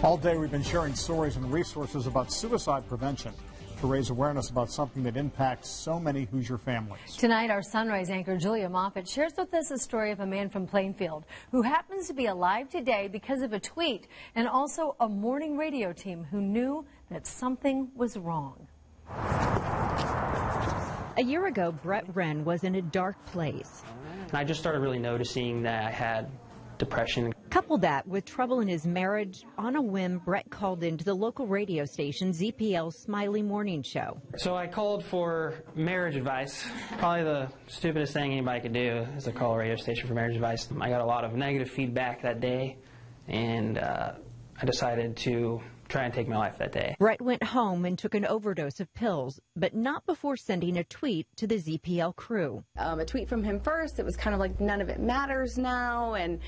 All day we've been sharing stories and resources about suicide prevention to raise awareness about something that impacts so many Hoosier families. Tonight, our Sunrise anchor Julia Moffett shares with us a story of a man from Plainfield who happens to be alive today because of a tweet, and also a morning radio team who knew that something was wrong. A year ago, Brett Wren was in a dark place. I just started really noticing that I had depression. Couple that with trouble in his marriage, on a whim, Brett called into the local radio station ZPL's Smiley Morning Show. So I called for marriage advice. Probably the stupidest thing anybody could do is to call a radio station for marriage advice. I got a lot of negative feedback that day, and I decided to try and take my life that day. Brett went home and took an overdose of pills, but not before sending a tweet to the ZPL crew. A tweet from him first. It was kind of like none of it matters now, and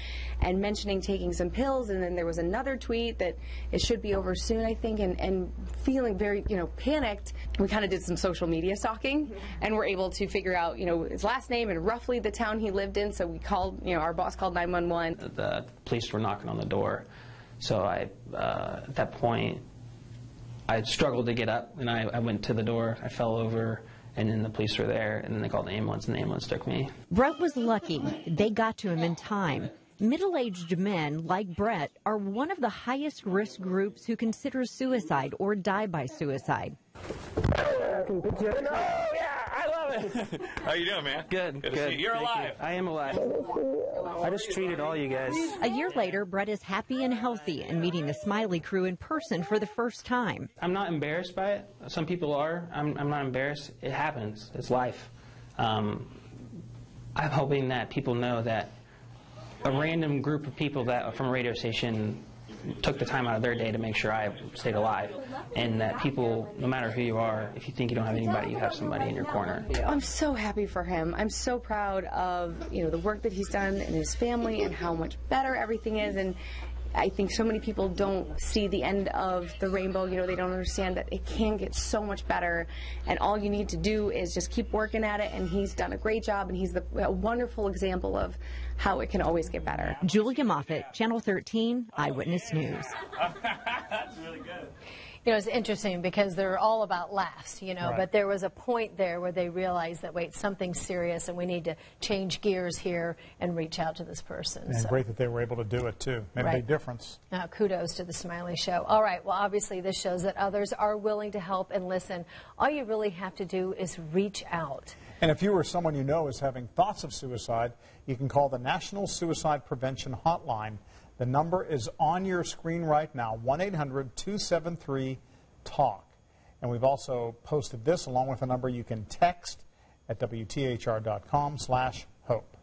mentioning taking some pills, and then there was another tweet that it should be over soon, I think, and feeling very, panicked. We kind of did some social media stalking, and were able to figure out, his last name and roughly the town he lived in. So we called, our boss called 911. The police were knocking on the door. So at that point, I struggled to get up, and I went to the door. I fell over, and then the police were there, and then they called the ambulance, and the ambulance took me. Brett was lucky. They got to him in time. Middle-aged men like Brett are one of the highest risk groups who consider suicide or die by suicide. How you doing, man? Good. Good to see you. You're alive. I am alive. I just treated all you guys. A year later, Brett is happy and healthy and meeting the Smiley crew in person for the first time. I'm not embarrassed by it. Some people are. I'm not embarrassed. It happens. It's life. I'm hoping that people know that a random group of people that from a radio station took the time out of their day to make sure I stayed alive, and that people, no matter who you are, if you think you don't have anybody, you have somebody in your corner. I'm so happy for him. I'm so proud of the work that he's done and his family and how much better everything is. And I think so many people don't see the end of the rainbow. They don't understand that it can get so much better, and all you need to do is just keep working at it, and he's done a great job, and he's a wonderful example of how it can always get better. Julia Moffett, Channel 13, Eyewitness News. That's really good. It's interesting because they're all about laughs, Right. But there was a point there where they realized that, wait, something's serious and we need to change gears here and reach out to this person. And great that they were able to do it, too. Made a big difference. Kudos to the Smiley Show. All right, well, obviously this shows that others are willing to help and listen. All you really have to do is reach out. And if you or someone you know is having thoughts of suicide, you can call the National Suicide Prevention Hotline. The number is on your screen right now, 1-800-273-TALK. And we've also posted this along with a number you can text at WTHR.com/hope.